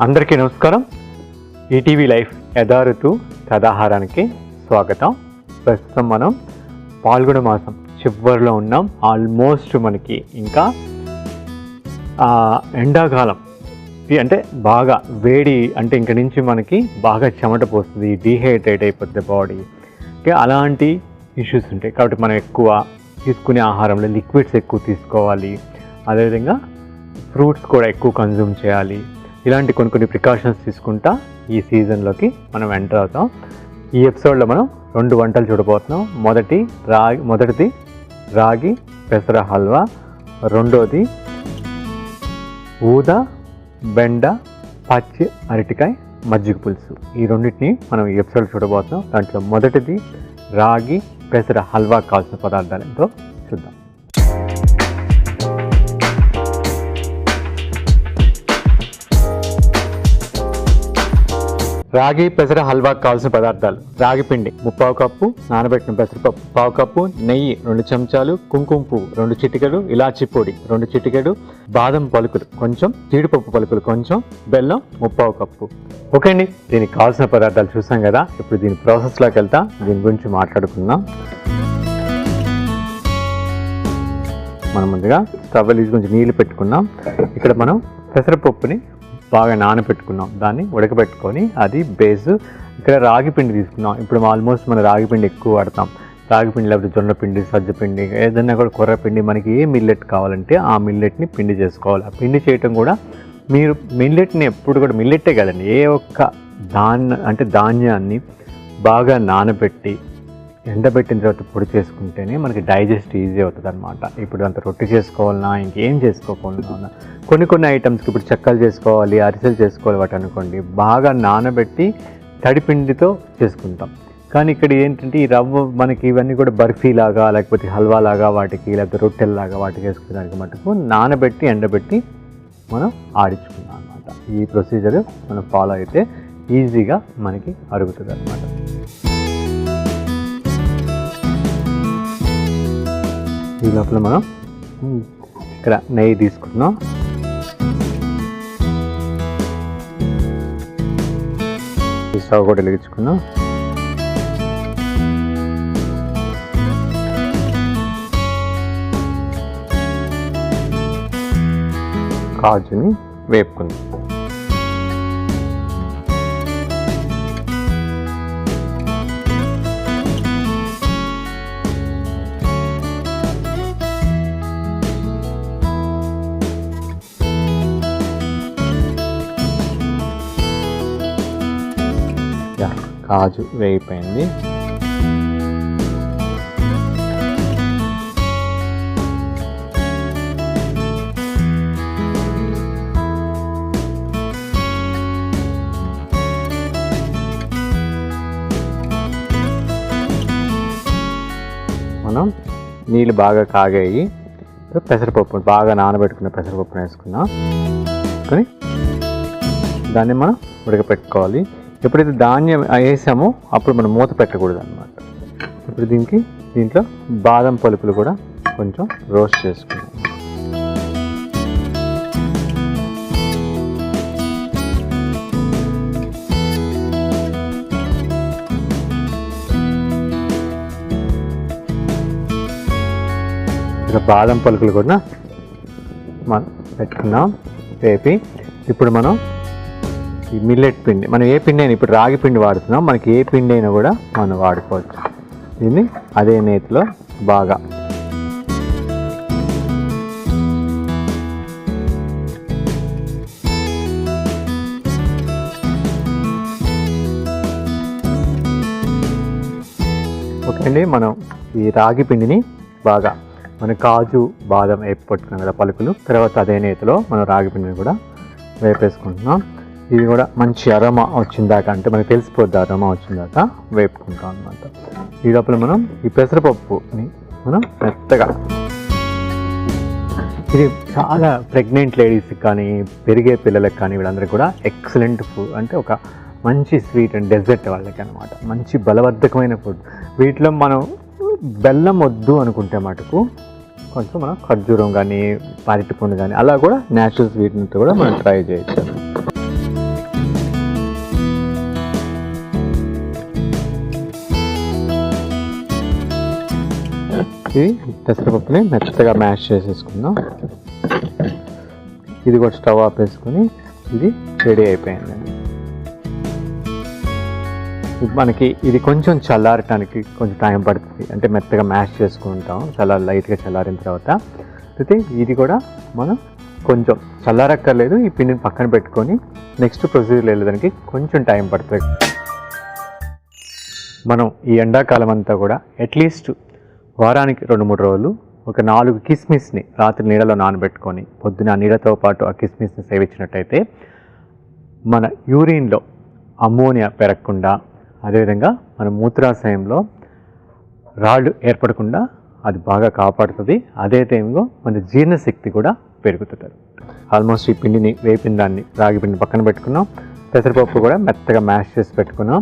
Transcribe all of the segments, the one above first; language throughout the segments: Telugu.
అందరికీ నమస్కారం. ఈటీవీ లైఫ్ యథారుతు కథాహారానికి స్వాగతం. ప్రస్తుతం మనం పాల్గొన మాసం చివరిలో ఉన్నాం. ఆల్మోస్ట్ మనకి ఇంకా ఎండాకాలం అంటే బాగా వేడి, అంటే ఇంక నుంచి మనకి బాగా చెమట పోస్తుంది, డీహైడ్రేట్ అయిపోతుంది బాడీ. ఓకే, అలాంటి ఇష్యూస్ ఉంటాయి. కాబట్టి మనం ఎక్కువ తీసుకునే ఆహారంలో లిక్విడ్స్ ఎక్కువ తీసుకోవాలి. అదేవిధంగా ఫ్రూట్స్ కూడా ఎక్కువ కన్జ్యూమ్ చేయాలి. ఇలాంటి కొన్ని ప్రికాషన్స్ తీసుకుంటా ఈ సీజన్లోకి మనం ఎంటర్ అవుతాం. ఈ ఎపిసోడ్లో మనం 2 వంటలు చూడబోతున్నాం. మొదటిది రాగి పెసర హల్వా, రెండోది ఊద బెండ పచ్చి అరటికాయ మజ్జిగ పులుసు. ఈ రెండింటిని మనం ఈ ఎపిసోడ్ చూడబోతున్నాం. దాంట్లో మొదటిది రాగి పెసర హల్వా కావాల్సిన పదార్థాలు ఏంటో చూద్దాం. రాగి పెసర హల్వా కావాల్సిన పదార్థాలు: రాగి పిండి 3/4 కప్పు, నానబెట్టిన పెసరపప్పు 1/2 కప్పు, నెయ్యి 2 చెంచాలు, కుంకుమ పువ్వు 2 చిటికెడు, ఇలాచి పొడి 2 చిటికెడు, బాదం పలుకులు కొంచెం, జీడిపప్పు పలుకులు కొంచెం, బెల్లం 3/4 కప్పు. ఓకే అండి, దీనికి కావాల్సిన పదార్థాలు చూసాం కదా. ఇప్పుడు దీని ప్రాసెస్లోకి వెళ్తా, దీని గురించి మాట్లాడుకుందాం. మనం ముందుగా స్టవ్ వెలిగించి కొంచెం నీళ్ళు పెట్టుకున్నాం. ఇక్కడ మనం పెసరపప్పుని బాగా నానబెట్టుకున్నాం, దాన్ని ఉడకబెట్టుకొని అది బేస్. ఇక్కడ రాగి పిండి తీసుకున్నాం. ఇప్పుడు ఆల్మోస్ట్ మన రాగి పిండి ఎక్కువ వాడతాం. రాగి పిండి లేకపోతే జొన్న పిండి, సజ్జ పిండి, ఏదైనా కూడా కొర్ర పిండి, మనకి ఏ మిల్లెట్ కావాలంటే ఆ మిల్లెట్ని పిండి చేసుకోవాలి. ఆ పిండి చేయటం కూడా మీరు మిల్లెట్ని ఎప్పుడు కూడా మిల్లెట్టే కదండి, ఏ ఒక్క ధాన్యాన్ని బాగా నానబెట్టి ఎండబెట్టిన తర్వాత పొడి చేసుకుంటేనే మనకి డైజెస్ట్ ఈజీ అవుతుంది అనమాట. ఇప్పుడు అంత రొట్టె చేసుకోవాలన్నా, ఇంకేం చేసుకోవాలన్నా, కొన్ని ఐటమ్స్కి ఇప్పుడు చెక్కలు చేసుకోవాలి, అరిసెలు చేసుకోవాలి, వాటి అనుకోండి బాగా నానబెట్టి తడిపిండితో చేసుకుంటాం. కానీ ఇక్కడ ఏంటంటే ఈ రవ్వ మనకి ఇవన్నీ కూడా బర్ఫీ లాగా, లేకపోతే హల్వా లాగా వాటికి, లేకపోతే రొట్టెల్లాగా వాటికి వేసుకోవడానికి మటుకు నానబెట్టి ఎండబెట్టి మనం ఆడించుకున్నాం అనమాట. ఈ ప్రొసీజర్ మనం ఫాలో అయితే ఈజీగా మనకి అరుగుతుంది అనమాట. ఈ లోపల మనం ఇక్కడ నెయ్యి తీసుకున్నాం. ఈ స్టవ్ కూడా వెలిగించుకున్నాం. కాజుని వేపుకుందాం. కాజు వేగిపోయింది. మనం నీళ్ళు బాగా కాగాయి. పెసరపప్పు బాగా నానబెట్టుకున్న పెసరపప్పును వేసుకున్నాం. కానీ దాన్ని మనం ఉడకపెట్టుకోవాలి. ఎప్పుడైతే ధాన్యం వేసామో అప్పుడు మనం మూత పెట్టకూడదు అనమాట. ఇప్పుడు దీంట్లో బాదం పలుకులు కూడా కొంచెం రోస్ట్ చేసుకున్నాం. ఇక్కడ బాదం పలుకులు కూడా మనం పెట్టుకున్నాం వేపి. ఇప్పుడు మనం ఈ మిల్లెట్ పిండి, మనం ఏ పిండి అయినా, ఇప్పుడు రాగి పిండి వాడుతున్నాం, మనకి ఏ పిండి అయినా కూడా మనం వాడుకోవచ్చు. దీన్ని అదే నేతిలో బాగా ఓకే అండి. మనం ఈ రాగి పిండిని బాగా మన కాజు బాదం వేపి పట్టుకున్నాం కదా పలుకులు, తర్వాత అదే నేతిలో మనం రాగి పిండిని కూడా వేపేసుకుంటున్నాం. ఇది కూడా మంచి అరోమా వచ్చిందాక, అంటే మనకు తెలిసిపోద్ది అరోమా వచ్చిందాక వేపుకుంటాం అనమాట. ఈ లోపల మనం ఈ పెసరపప్పుని మనం మెత్తగా, ఇది చాలా ప్రెగ్నెంట్ లేడీస్కి కానీ పెరిగే పిల్లలకు కానీ వీళ్ళందరికీ కూడా ఎక్సలెంట్ ఫుడ్, అంటే ఒక మంచి స్వీట్ అండ్ డెజర్ట్ వాళ్ళకి అనమాట. మంచి బలవర్ధకమైన ఫుడ్. వీటిలో మనం బెల్లం వద్దు అనుకుంటే మటుకు కొంచెం మనం ఖర్జూరం కానీ అరటిపండు కానీ అలా కూడా న్యాచురల్ స్వీట్తో కూడా మనం ట్రై చేయొచ్చు. ఇది పెసరపప్పుని మెత్తగా మ్యాష్ చేసేసుకుందాం. ఇది కూడా స్టవ్ ఆపేసుకొని ఇది రెడీ అయిపోయింది. మనకి ఇది కొంచెం చల్లారటానికి కొంచెం టైం పడుతుంది, అంటే మెత్తగా మ్యాష్ చేసుకుంటాం లైట్గా చల్లారిన తర్వాత. అయితే ఇది కూడా మనం కొంచెం చల్లారక్కర్లేదు, ఈ పిండిని పక్కన పెట్టుకొని నెక్స్ట్ ప్రొసీజర్ వెళ్ళడానికి కొంచెం టైం పడుతుంది. మనం ఈ ఎండాకాలం అంతా కూడా అట్లీస్ట్ వారానికి 2-3 రోజులు ఒక 4 కిస్మిస్ని రాత్రి నీళ్ళలో నానబెట్టుకొని పొద్దున నీళ్ళతో పాటు ఆ కిస్మిస్ని సేవించినట్టయితే మన యూరిన్లో అమ్మోనియా పెరగకుండా, అదేవిధంగా మన మూత్రాశయంలో రాళ్ళు ఏర్పడకుండా అది బాగా కాపాడుతుంది. అదే టైంలో మన జీర్ణశక్తి కూడా పెరుగుతుంది. ఆల్మోస్ట్ ఈ పిండిని వేపిన దాన్ని రాగి పిండిని పక్కన పెట్టుకున్నాం. పెసరపప్పు కూడా మెత్తగా మ్యాష్ చేసి పెట్టుకున్నాం.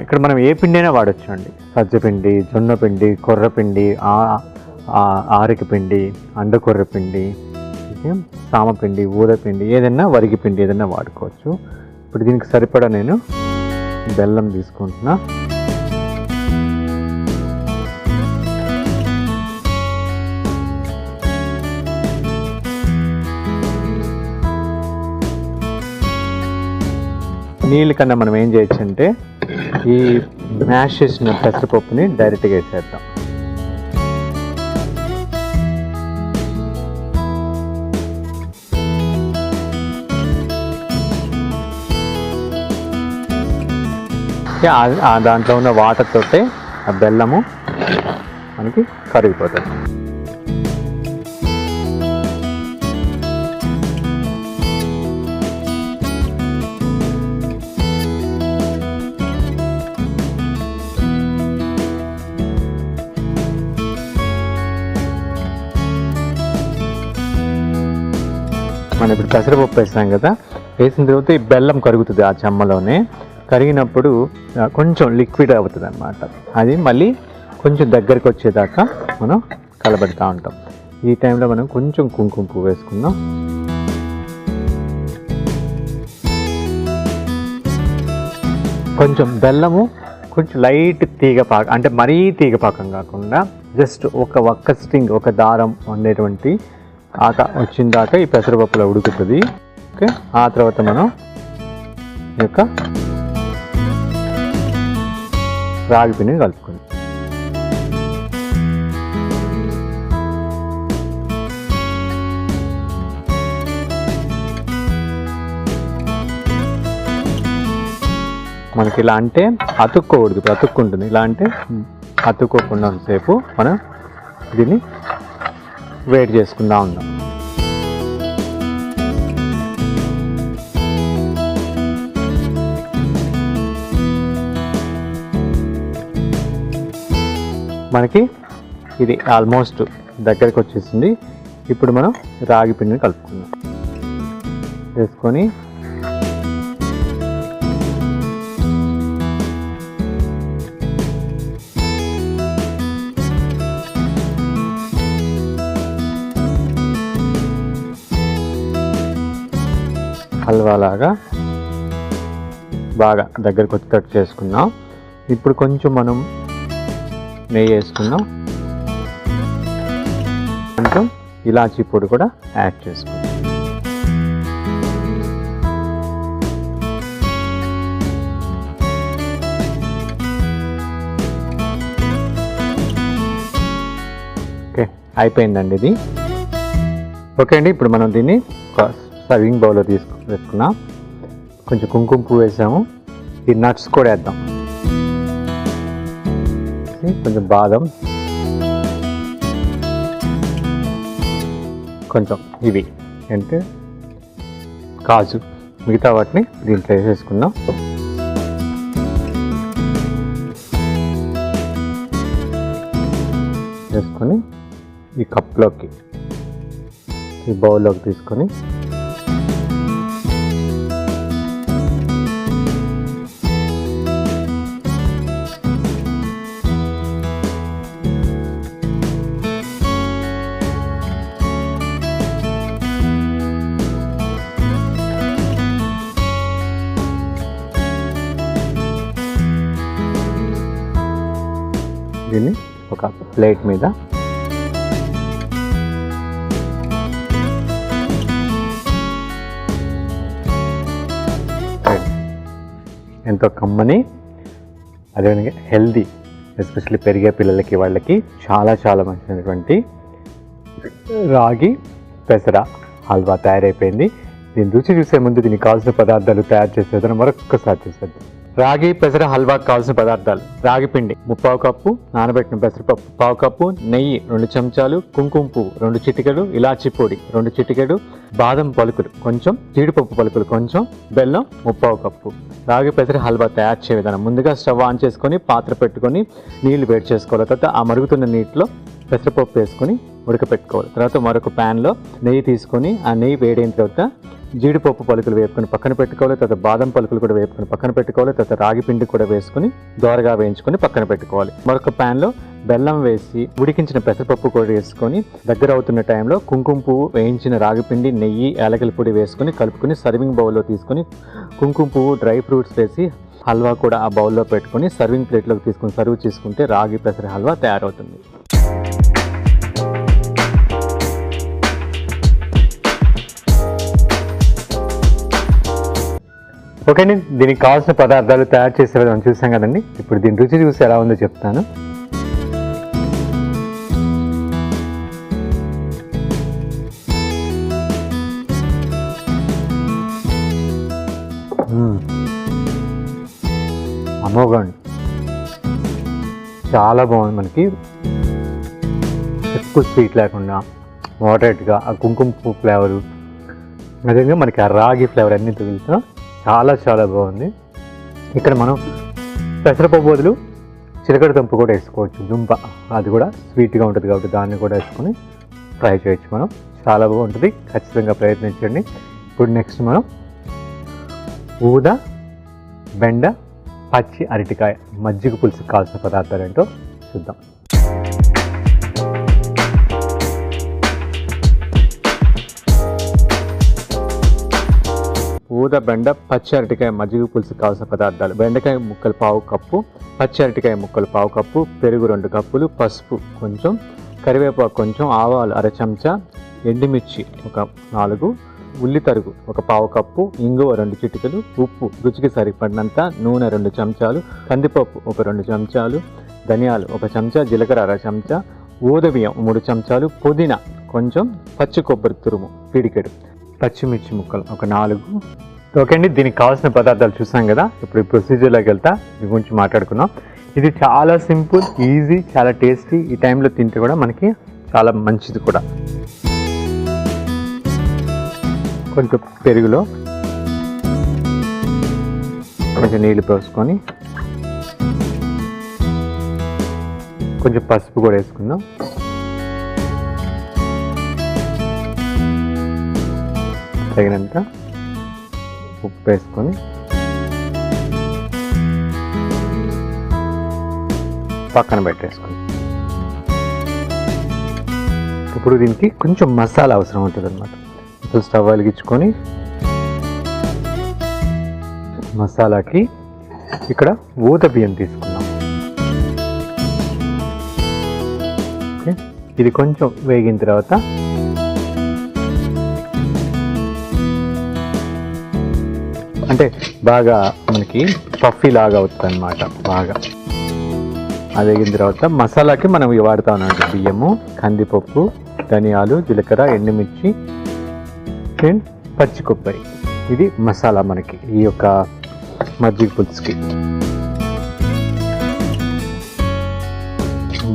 ఇక్కడ మనం ఏ పిండి అయినా వాడచ్చు అండి. సజ్జపిండి, జొన్న పిండి, కొర్రపిండి, ఆరిక పిండి, అండకొర్ర పిండి, సామపిండి, ఊదపిండి, ఏదైనా వరిగి పిండి ఏదైనా వాడుకోవచ్చు. ఇప్పుడు దీనికి సరిపడా నేను బెల్లం తీసుకుంటున్నా. నీళ్ళ కన్నా మనం ఏం చేయొచ్చు అంటే ఈ మ్యాష్ చేసిన పెసరపప్పుని డైరెక్ట్గా వేసేద్దాం. దాంట్లో ఉన్న వాటర్ తోటే ఆ బెల్లము మనకి కరిగిపోతుంది. మనం ఇప్పుడు పెసరపప్పు వేసాం కదా, వేసిన తర్వాత ఈ బెల్లం కరుగుతుంది ఆ చెమ్మలోనే. కరిగినప్పుడు కొంచెం లిక్విడ్ అవుతుంది అన్నమాట. అది మళ్ళీ కొంచెం దగ్గరికి వచ్చేదాకా మనం కలబెడతా ఉంటాం. ఈ టైంలో మనం కొంచెం కుంకుమ పువ్వు వేసుకుందాం. కొంచెం బెల్లము కొంచెం లైట్ తీగపాకం, అంటే మరీ తీగపాకం కాకుండా జస్ట్ ఒక్క స్ట్రింగ్, ఒక దారం ఉండేటువంటి వచ్చిన దాకా ఈ పెసరపప్పులో ఉడుకుతుంది. ఓకే, ఆ తర్వాత మనం ఈ యొక్క రాగి పిండిని కలుపుకుందాం. మనకి ఇలా అంటే అతుక్కోకూడదు, ఇప్పుడు అతుక్కుంటుంది. ఇలా అంటే అతుక్కోకుండా సేపు మనం దీన్ని వెయిట్ చేసుకుంటా ఉందాం. మనకి ఇది ఆల్మోస్ట్ దగ్గరికి వచ్చేసింది. ఇప్పుడు మనం రాగి పిండిని కలుపుకుందాం. వేసుకొని హల్వాలాగా బాగా దగ్గరకు వచ్చేటట్టు చేసుకున్నాం. ఇప్పుడు కొంచెం మనం నెయ్యి వేసుకుందాం. కొంచెం ఇలాచీ పొడి కూడా యాడ్ చేసుకుందాం. ఓకే, అయిపోయిందండి ఇది. ఓకే అండి, ఇప్పుడు మనం దీన్ని సర్వింగ్ బౌల్లో వేసుకున్నాం. కొంచెం కుంకుమ పువ్వు వేసాము. ఈ నట్స్ కూడా వేద్దాం. కొంచెం బాదం, కొంచెం ఇవి అంటే కాజు, మిగతా వాటిని దీంట్లో వేసేసుకుందాం. వేసుకొని ఈ కప్లోకి, ఈ బౌల్లోకి తీసుకొని దీన్ని ఒక ప్లేట్ మీద ఎంతో కమ్మని, అదేవిధంగా హెల్దీ, ఎస్పెషల్లీ పెరిగే పిల్లలకి వాళ్ళకి చాలా చాలా మంచినటువంటి రాగి పెసర హల్వా తయారైపోయింది. దీని రుచి చూసే ముందు దీనికి కావాల్సిన పదార్థాలు తయారు చేసే విధానం మరొక్కసారి చూసేద్దాం. రాగి పెసర హల్వాకి కావాల్సిన పదార్థాలు: రాగి పిండి 3/4 కప్పు, నానబెట్టిన పెసరపప్పు 1/4 కప్పు, నెయ్యి 2 చెంచాలు, కుంకుమ పువ్వు 2 చిటికెడు, ఇలాచి పొడి 2 చిటికెడు, బాదం పలుకులు కొంచెం, జీడిపప్పు పలుకులు కొంచెం, బెల్లం 3/4 కప్పు. రాగి పెసర హల్వా తయారు చేసే విధానం: ముందుగా స్టవ్ ఆన్ చేసుకొని పాత్ర పెట్టుకొని నీళ్లు వేడి చేసుకోవాలి. తర్వాత ఆ మరుగుతున్న నీటిలో పెసరపప్పు వేసుకొని ఉడకపెట్టుకోవాలి. తర్వాత మరొక ప్యాన్లో నెయ్యి తీసుకొని ఆ నెయ్యి వేడైన తర్వాత జీడిపప్పు పలుకులు వేపుకొని పక్కన పెట్టుకోవాలి. తర్వాత బాదం పలుకులు కూడా వేపుకొని పక్కన పెట్టుకోవాలి. తర్వాత రాగి పిండి కూడా వేసుకొని దోరగా వేయించుకొని పక్కన పెట్టుకోవాలి. మరొక ప్యాన్లో బెల్లం వేసి ఉడికించిన పెసరపప్పు కూడా వేసుకొని దగ్గర అవుతున్న టైంలో కుంకుమ పువ్వు, వేయించిన రాగి పిండి, నెయ్యి, యాలకుల పొడి వేసుకొని కలుపుకొని సర్వింగ్ బౌల్లో తీసుకొని కుంకుమ పువ్వు, డ్రై ఫ్రూట్స్ వేసి హల్వా కూడా ఆ బౌల్లో పెట్టుకొని సర్వింగ్ ప్లేట్లోకి తీసుకొని సర్వ్ చేసుకుంటే రాగి పెసర హల్వా తయారవుతుంది. ఓకే అండి, దీనికి కావాల్సిన పదార్థాలు తయారు చేసే విధానం చూసాం కదండి. ఇప్పుడు దీని రుచి చూసి ఎలా ఉందో చెప్తాను. అమోఘండి, చాలా బాగుంది. మనకి ఎక్కువ స్వీట్ లేకుండా మోడరేట్గా ఆ కుంకుమ పువ్వు ఫ్లేవరు, అదేవిధంగా మనకి ఆ రాగి ఫ్లేవర్ అన్నీ తగిలితో చాలా చాలా బాగుంది. ఇక్కడ మనం పెసరపప్పు బదులు చిలకడ దుంప కూడా వేసుకోవచ్చు. దుంప అది కూడా స్వీట్గా ఉంటుంది కాబట్టి దాన్ని కూడా వేసుకొని ట్రై చేయొచ్చు మనం. చాలా బాగుంటుంది, ఖచ్చితంగా ప్రయత్నించండి. ఇప్పుడు నెక్స్ట్ మనం ఊద, బెండ, పచ్చి అరటికాయ మజ్జిగ పులుసుకు కావాల్సిన పదార్థాలు ఏంటో చూద్దాం. ఊద, బెండ, పచ్చి అరటికాయ మజ్జిగ పులుసుకు కావాల్సిన పదార్థాలు: బెండకాయ ముక్కలు 1/4 కప్పు, పచ్చి అరటికాయ ముక్కలు 1/4 కప్పు, పెరుగు 2 కప్పులు, పసుపు కొంచెం, కరివేపాకు కొంచెం, ఆవాలు 1/2 చెంచా, ఎండుమిర్చి 4, ఉల్లి తరుగు 1/4 కప్పు, ఇంగువ 2 చిటికలు, ఉప్పు రుచికి సరిపడినంత, నూనె 2 చెంచాలు, కందిపప్పు 2 చెంచాలు, ధనియాలు 1 చెంచా, జీలకర్ర 1/2 చెంచా, ఊదబియ్యం 3 చెంచాలు, పుదీనా కొంచెం, పచ్చి కొబ్బరి తురుము పిడికెడు, పచ్చిమిర్చి ముక్కలు 4. ఓకే అండి, దీనికి కావాల్సిన పదార్థాలు చూసాం కదా. ఇప్పుడు ఈ ప్రొసీజర్లోకి వెళ్తా దీని గురించి మాట్లాడుకుందాం. ఇది చాలా సింపుల్, ఈజీ, చాలా టేస్టీ. ఈ టైంలో తింటే కూడా మనకి చాలా మంచిది కూడా. కొంచెం పెరుగులో కొంచెం నీళ్ళు పోసుకొని కొంచెం పసుపు కూడా వేసుకుందాం. తగినంత ఉప్పు వేసుకొని పక్కన పెట్టేసుకొని ఇప్పుడు దీనికి కొంచెం మసాలా అవసరం ఉంటుంది అన్నమాట. ఇప్పుడు స్టవ్ వెలిగించుకొని మసాలాకి ఇక్కడ ఊద బియ్యం తీసుకున్నాం. ఓకే, ఇది కొంచెం వేగిన తర్వాత అంటే బాగా మనకి పఫీ లాగా అవుతుంది అన్నమాట. బాగా అది వేగిన తర్వాత మసాలాకి మనం ఇవి వాడుతా ఉన్నాం: బియ్యము, కందిపప్పు, ధనియాలు, జీలకర్ర, ఎండుమిర్చి, పచ్చి కొబ్బరి. ఇది మసాలా మనకి ఈ యొక్క మజ్జిగ పులుసుకి.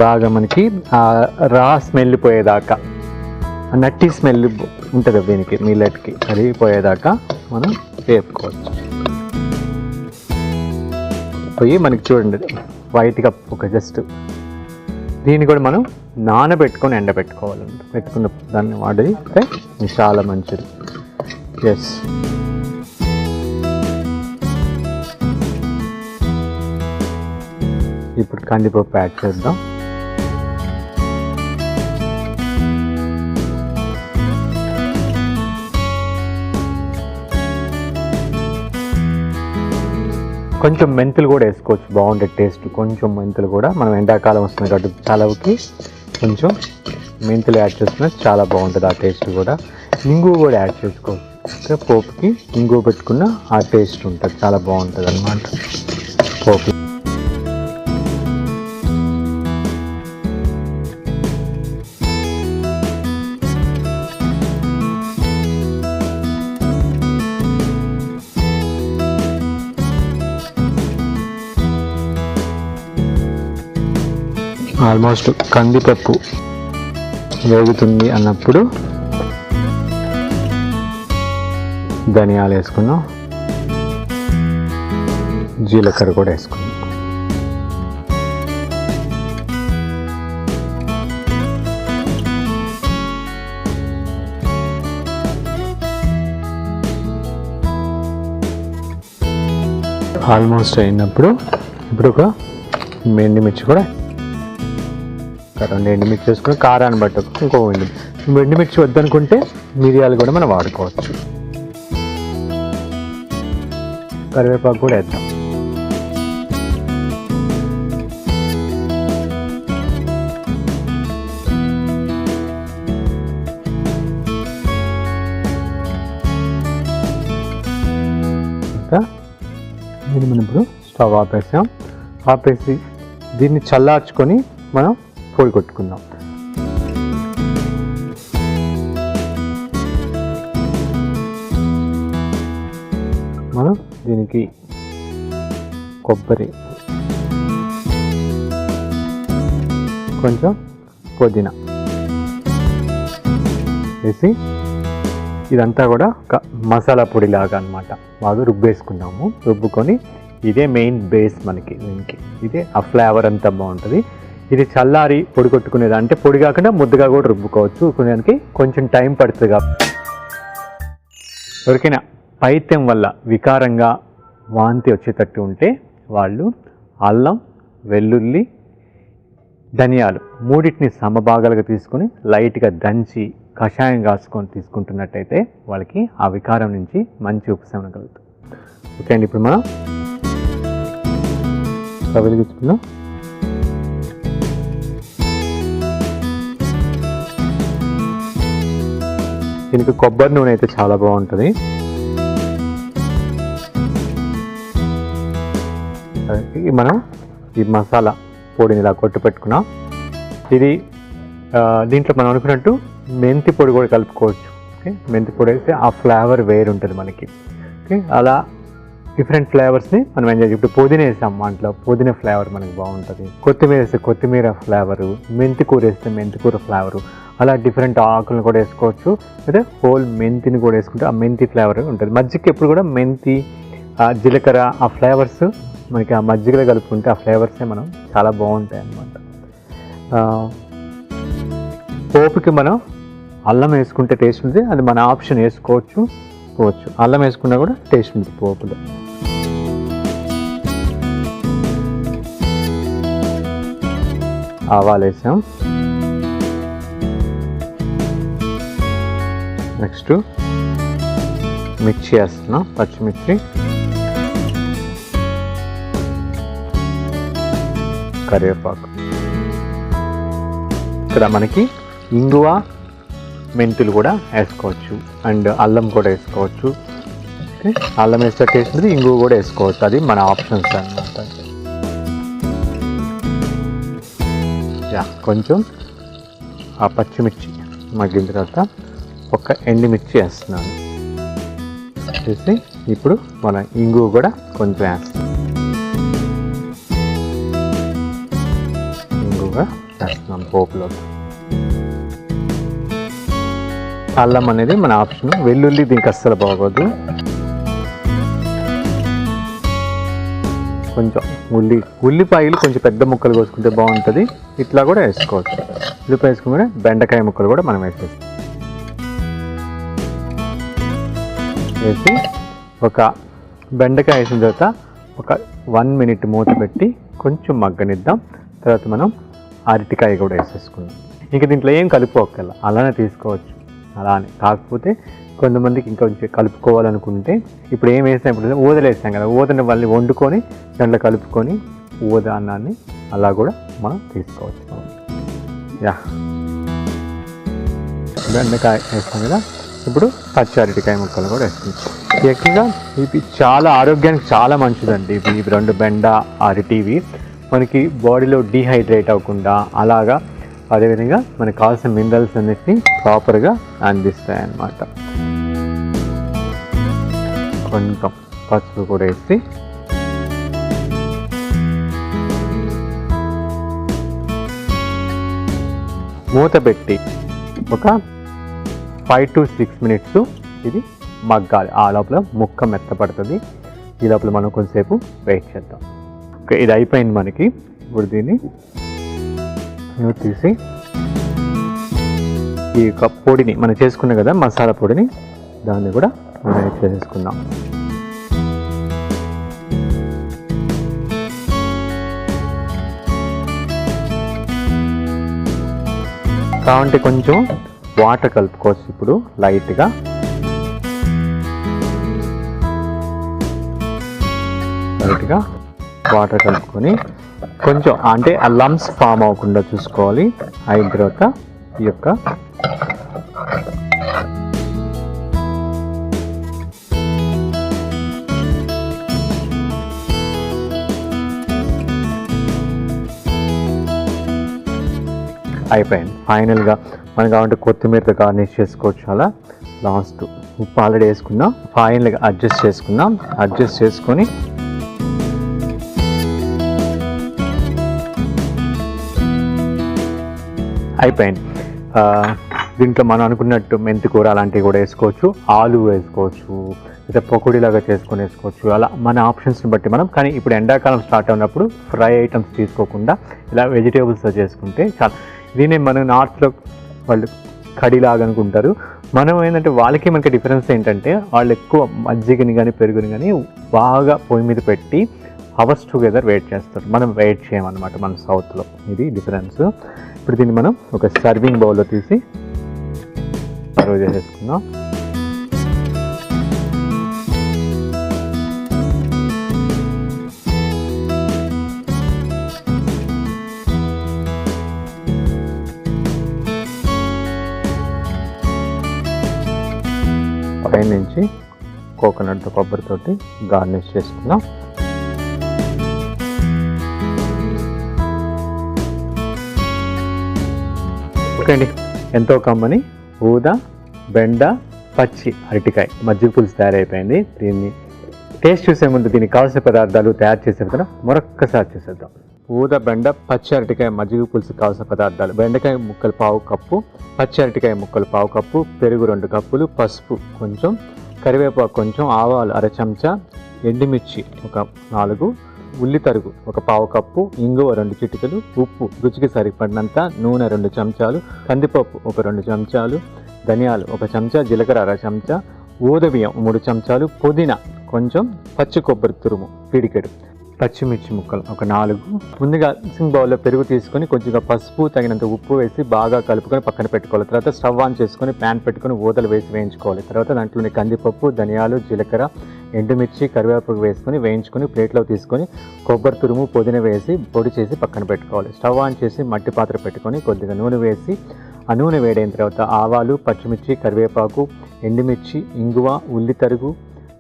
బాగా మనకి ఆ రా స్మెల్ పోయేదాకా, నట్టి స్మెల్ ఉంటుంది దీనికి, మిల్లెట్కి, అది పోయేదాకా మనం వేపుకోవచ్చు. పోయి మనకి చూడండి వైట్గా ఒక జస్ట్ దీన్ని కూడా మనం నానబెట్టుకొని ఎండబెట్టుకోవాలండి. పెట్టుకున్న దాన్ని వాడితే చాలా మంచిది. ఎస్, ఇప్పుడు కందిపప్పు యాడ్ చేద్దాం. కొంచెం మెంతులు కూడా వేసుకోవచ్చు, బాగుంటుంది టేస్ట్. కొంచెం మెంతులు కూడా, మనం ఎండాకాలం వస్తుంది కాబట్టి చలవుకి కొంచెం మెంతులు యాడ్ చేస్తున్నా చాలా బాగుంటుంది ఆ టేస్ట్ కూడా. ఇంగువ కూడా యాడ్ చేసుకోవచ్చు. ఇంకా పోపుకి ఇంగువ పెట్టుకున్న ఆ టేస్ట్ ఉంటుంది, చాలా బాగుంటుంది అన్నమాట పోపు. ఆల్మోస్ట్ కందిపప్పు వేగుతుంది అన్నప్పుడు ధనియాలు వేసుకున్నాం, జీలకర్ర కూడా వేసుకున్నాం. ఆల్మోస్ట్ అయినప్పుడు ఇప్పుడు ఒక ఎండుమిర్చి కూడా, రెండు ఎండుమిర్చి వేసుకుని కారాన్ని బట్టి ఇంకో ఎండుమిర్చి వద్దనుకుంటే మిరియాలు కూడా మనం వాడుకోవచ్చు. కరివేపాకు కూడా వేద్దాం. ఇది మనం ఇప్పుడు స్టవ్ ఆపేసాం. ఆపేసి దీన్ని చల్లార్చుకొని మనం పొడి కొట్టుకుందాం. మనం దీనికి కొబ్బరి, కొంచెం పుదీనా వేసి ఇదంతా కూడా ఒక మసాలా పొడిలాగా అన్నమాట బాగా రుబ్బేసుకున్నాము. రుబ్బుకొని ఇదే మెయిన్ బేస్ మనకి దీనికి, ఇదే ఆ ఫ్లేవర్ అంతా బాగుంటుంది. ఇది చల్లారి పొడి కొట్టుకునేది అంటే పొడి కాకుండా ముద్దగా కూడా రుబ్బుకోవచ్చు. కొనేదానికి కొంచెం టైం పడుతుంది కాబట్టి ఎవరికైనా పైత్యం వల్ల వికారంగా వాంతి వచ్చేటట్టు ఉంటే వాళ్ళు అల్లం, వెల్లుల్లి, ధనియాలు మూడింటిని సమభాగాలుగా తీసుకొని లైట్గా దంచి కషాయం కాసుకొని తీసుకుంటున్నట్టయితే వాళ్ళకి ఆ వికారం నుంచి మంచి ఉపశమనం కలుగుతుంది. ఓకే అండి, ఇప్పుడు మనం స్టవ్ వెలిగించుకుందాం. దీనికి కొబ్బరి నూనె అయితే చాలా బాగుంటుంది. మనం ఈ మసాలా పొడిని ఇలా కొట్టు పెట్టుకున్నాం. ఇది దీంట్లో మనం అనుకున్నట్టు మెంతి పొడి కూడా కలుపుకోవచ్చు. ఓకే, మెంతి పొడి వేస్తే ఆ ఫ్లేవర్ వేరు ఉంటుంది మనకి. ఓకే, అలా డిఫరెంట్ ఫ్లేవర్స్ని మనం ఎంజాయ్ చేయాలి. ఇప్పుడు పుదీనా వేసాం, దాంట్లో పుదీనా ఫ్లేవర్ మనకి బాగుంటుంది. కొత్తిమీర వేస్తే కొత్తిమీర ఫ్లేవరు, మెంతి కూర వేస్తే మెంతి కూర ఫ్లేవరు, అలా డిఫరెంట్ ఆకులను కూడా వేసుకోవచ్చు. అయితే హోల్ మెంతిని కూడా వేసుకుంటే ఆ మెంతి ఫ్లేవర్ ఉంటుంది. మజ్జిగ ఎప్పుడు కూడా మెంతి, జీలకర్ర ఆ ఫ్లేవర్స్ మనకి ఆ మజ్జిగలో కలుపుకుంటే ఆ ఫ్లేవర్సే మనం చాలా బాగుంటాయి అన్నమాట. పోపుకి మనం అల్లం వేసుకుంటే టేస్ట్ ఉంది, అది మన ఆప్షన్, వేసుకోవచ్చు పోవచ్చు. అల్లం వేసుకున్నా కూడా టేస్ట్ ఉంది పోపులో. ఆవాలు వేసాం. నెక్స్ట్ మిర్చి వేస్తున్నాం, పచ్చిమిర్చి, కరివేపాకు. ఇక్కడ మనకి ఇంగువ, మెంతులు కూడా వేసుకోవచ్చు అండ్ అల్లం కూడా వేసుకోవచ్చు. ఓకే, అల్లం వేస్తే టేస్ట్ ఉంటుంది, ఇంగువ కూడా వేసుకోవచ్చు, అది మన ఆప్షన్స్ అన్నమాట. కొంచెం ఆ పచ్చిమిర్చి మగ్గిన తర్వాత ఒక ఎండుమిర్చి వేస్తున్నాను. వేసి ఇప్పుడు మన ఇంగువ కూడా కొంచెం వేస్తాం. ఇంగువ వేస్తున్నాం పోపులో. అల్లం అనేది మన ఆప్షన్, వెల్లుల్లి దీనికి అస్సలు బాగోదు. కొంచెం ఉల్లిపాయలు కొంచెం పెద్ద ముక్కలు కోసుకుంటే బాగుంటుంది, ఇట్లా కూడా వేసుకోవచ్చు. ఉల్లిపాయ వేసుకుంటే బెండకాయ ముక్కలు కూడా మనం వేసేస్తాం. వేసి ఒక బెండకాయ వేసిన తర్వాత ఒక 1 minute మూత పెట్టి కొంచెం మగ్గనిద్దాం. తర్వాత మనం అరటికాయ కూడా వేసేసుకుందాం. ఇంకా దీంట్లో ఏం కలుపుకోగల, అలానే తీసుకోవచ్చు. అలానే కాకపోతే కొంతమందికి ఇంకా కొంచెం కలుపుకోవాలనుకుంటే ఇప్పుడు ఏం వేసినప్పుడు ఊదలు వేసాం కదా, ఊదని మళ్ళీ వండుకొని దాంట్లో కలుపుకొని ఊద అన్నాన్ని అలా కూడా మనం తీసుకోవచ్చు. బెండకాయ వేసాం కదా, ఇప్పుడు పచ్చి అరటికాయ ముక్కలు కూడా వేస్తుంది. ఎక్కువగా ఇవి చాలా ఆరోగ్యానికి చాలా మంచిదండి. ఇవి 2 బెండ అరటివి మనకి బాడీలో డీహైడ్రేట్ అవ్వకుండా అలాగా, అదేవిధంగా మనకు కావాల్సిన మినరల్స్ అన్నిటిని ప్రాపర్గా అందిస్తాయి అన్నమాట. కొంచెం పసుపు కూడా వేసి మూత పెట్టి ఒక 5 to 6 minutes ఇది మగ్గాలి. ఆ లోపల ముక్క మెత్తపడుతుంది. ఈ లోపల మనం కొంచెంసేపు వెయిట్ చేద్దాం. ఓకే, ఇది అయిపోయింది మనకి. ఇప్పుడు దీన్ని తీసి ఈ పొడిని మనం చేసుకున్నాం కదా మసాలా పొడిని, దాన్ని కూడా మనం చేసేసుకుందాం. కావంటే కొంచెం వాటర్ కలుపుకోవచ్చు. ఇప్పుడు లైట్గా వాటర్ కలుపుకొని కొంచెం అంటే ఆ లంప్స్ ఫామ్ అవ్వకుండా చూసుకోవాలి. అయిన తర్వాత ఈ యొక్క అయిపోయింది. ఫైనల్గా మనం కావాలంటే కొత్తిమీరతో గార్నిష్ చేసుకోవచ్చు. అలా లాస్ట్ ఉప్పు ఆల్రెడీ వేసుకున్నాం. ఫైనల్గా అడ్జస్ట్ చేసుకొని అయిపోయింది. దీంట్లో మనం అనుకున్నట్టు మెంతి కూర అలాంటివి కూడా వేసుకోవచ్చు, ఆలు వేసుకోవచ్చు, లేదా పకోడీలాగా చేసుకొని వేసుకోవచ్చు. అలా మన ఆప్షన్స్ని బట్టి మనం. కానీ ఇప్పుడు ఎండాకాలం స్టార్ట్ అయినప్పుడు ఫ్రై ఐటమ్స్ తీసుకోకుండా ఇలా వెజిటేబుల్స్తో చేసుకుంటే చాలా. దీన్ని మన నార్త్లో వాళ్ళు కడిలాగా అనుకుంటారు. మనం ఏంటంటే వాళ్ళకి మనకి డిఫరెన్స్ ఏంటంటే వాళ్ళు ఎక్కువ మజ్జిగని కానీ పెరుగుని కానీ బాగా పొయ్యి మీద పెట్టి అవర్స్ టుగెదర్ వెయిట్ చేస్తారు. మనం వెయిట్ చేయమన్నమాట మన సౌత్లో. ఇది డిఫరెన్స్. ఇప్పుడు దీన్ని మనం ఒక సర్వింగ్ బౌల్లో తీసి సర్వ్ చేసేసుకుందాం. పైన నుంచి కోకోనట్ కొబ్బరితోటి గార్నిష్ చేసుకుందాం. ఓకే అండి, ఎంతో కమ్మని ఊద బెండ పచ్చి అరటికాయ మజ్జిగ పులుసు తయారైపోయింది. దీన్ని టేస్ట్ చూసే ముందు దీనికి కావాల్సిన పదార్థాలు తయారు చేసే విధానం మరొక్కసారి చేసేద్దాం. ఊద బెండ పచ్చి అరటికాయ మజ్జిగ పులుసు కావాల్సిన పదార్థాలు: బెండకాయ ముక్కలు 1/2 కప్పు, పచ్చి అరటికాయ ముక్కలు 1/2 కప్పు, పెరుగు 2 కప్పులు, పసుపు కొంచెం, కరివేపాకు కొంచెం, ఆవాలు 1/2 చెంచా, ఎండుమిర్చి ఒక 4, ఉల్లి తరుగు ఒక 1/2 కప్పు, ఇంగువ 2 చిటికలు, ఉప్పు రుచికి సరిపడినంత, నూనె 2 చెంచాలు, కందిపప్పు ఒక 2 చెంచాలు, ధనియాలు 1 చెంచా, జీలకర్ర 1/2 చెంచా, ఊదబియ్యం 3 చెంచాలు, పుదీనా కొంచెం, పచ్చి కొబ్బరి తురుము పిడికెడు, పచ్చిమిర్చి ముక్కలు ఒక 4. ముందుగా మిక్సింగ్ బౌల్లో పెరుగు తీసుకొని కొంచెంగా పసుపు తగినంత ఉప్పు వేసి బాగా కలుపుకొని పక్కన పెట్టుకోవాలి. తర్వాత స్టవ్ ఆన్ చేసుకొని ప్యాన్ పెట్టుకొని ఊదలు వేసి వేయించుకోవాలి. తర్వాత దాంట్లోని కందిపప్పు, ధనియాలు, జీలకర్ర, ఎండుమిర్చి, కరివేపాకు వేసుకొని వేయించుకొని ప్లేట్లో తీసుకొని కొబ్బరి తురుము పుదీనా వేసి పొడి చేసి పక్కన పెట్టుకోవాలి. స్టవ్ ఆన్ చేసి మట్టి పాత్ర పెట్టుకొని కొద్దిగా నూనె వేసి ఆ నూనె వేడైన తర్వాత ఆవాలు, పచ్చిమిర్చి, కరివేపాకు, ఎండుమిర్చి, ఇంగువ, ఉల్లి తరుగు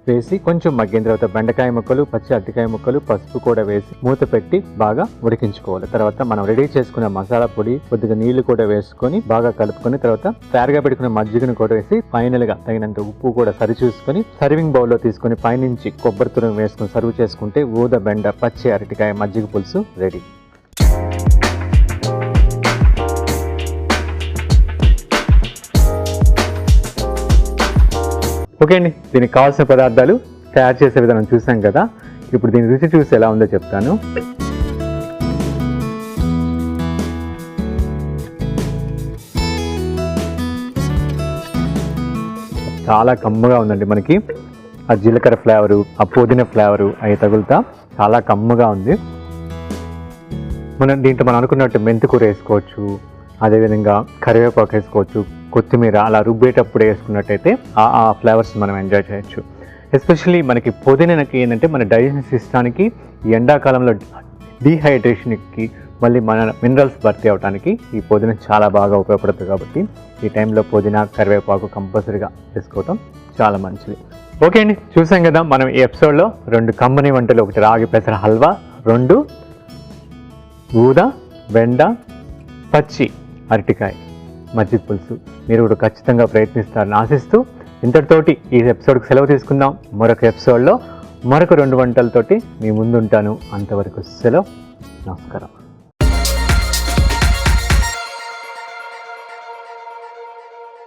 వేసి కొంచెం మగ్గిన తర్వాత బెండకాయ ముక్కలు, పచ్చి అరటికాయ ముక్కలు, పసుపు కూడా వేసి మూత పెట్టి బాగా ఉడికించుకోవాలి. తర్వాత మనం రెడీ చేసుకున్న మసాలా పొడి, కొద్దిగా నీళ్లు కూడా వేసుకొని బాగా కలుపుకొని తర్వాత తయారుగా పెట్టుకున్న మజ్జిగను కూడా వేసి ఫైనల్గా తగినంత ఉప్పు కూడా సరి చూసుకొని సర్వింగ్ బౌల్లో తీసుకొని పైనుంచి కొబ్బరి తురుము వేసుకొని సర్వ్ చేసుకుంటే ఊద బెండ పచ్చి అరటికాయ మజ్జిగ పులుసు రెడీ. ఓకే అండి, దీనికి కావాల్సిన పదార్థాలు తయారు చేసే విధానం చూసాం కదా. ఇప్పుడు దీని రుచి చూసి ఎలా ఉందో చెప్తాను. చాలా కమ్మగా ఉందండి. మనకి ఆ జీలకర్ర ఫ్లేవరు, ఆ పుదీనా ఫ్లేవరు అవి తగులుతా చాలా కమ్మగా ఉంది. దీంట్లో మనం అనుకున్నట్టు మెంతి కూర వేసుకోవచ్చు, అదేవిధంగా కరివేపాకు వేసుకోవచ్చు, కొత్తిమీర అలా రుబ్బేటప్పుడు వేసుకున్నట్టయితే ఆ ఫ్లేవర్స్ మనం ఎంజాయ్ చేయొచ్చు. ఎస్పెషల్లీ మనకి పుదీనాకి ఏంటంటే మన డైజెషన్ సిస్టానికి ఈ ఎండాకాలంలో డీహైడ్రేషన్కి మళ్ళీ మన మినరల్స్ భర్తీ అవడానికి ఈ పుదీనా చాలా బాగా ఉపయోగపడుతుంది. కాబట్టి ఈ టైంలో పుదీనా కరివేపాకు కంపల్సరీగా వేసుకోవటం చాలా మంచిది. ఓకే అండి, చూసాం కదా మనం ఈ ఎపిసోడ్లో 2 కంబని వంటలు, ఒకటి రాగి పెసర హల్వా, 2 ఊద బెండ పచ్చి అరటికాయ మజ్జిగ పులుసు. మీరు కూడా ఖచ్చితంగా ప్రయత్నిస్తారని ఆశిస్తూ ఇంతటితోటి ఈ ఎపిసోడ్కి సెలవు తీసుకుందాం. మరొక ఎపిసోడ్లో మరొక 2 వంటలతోటి మీ ముందుంటాను. అంతవరకు సెలవు. నమస్కారం.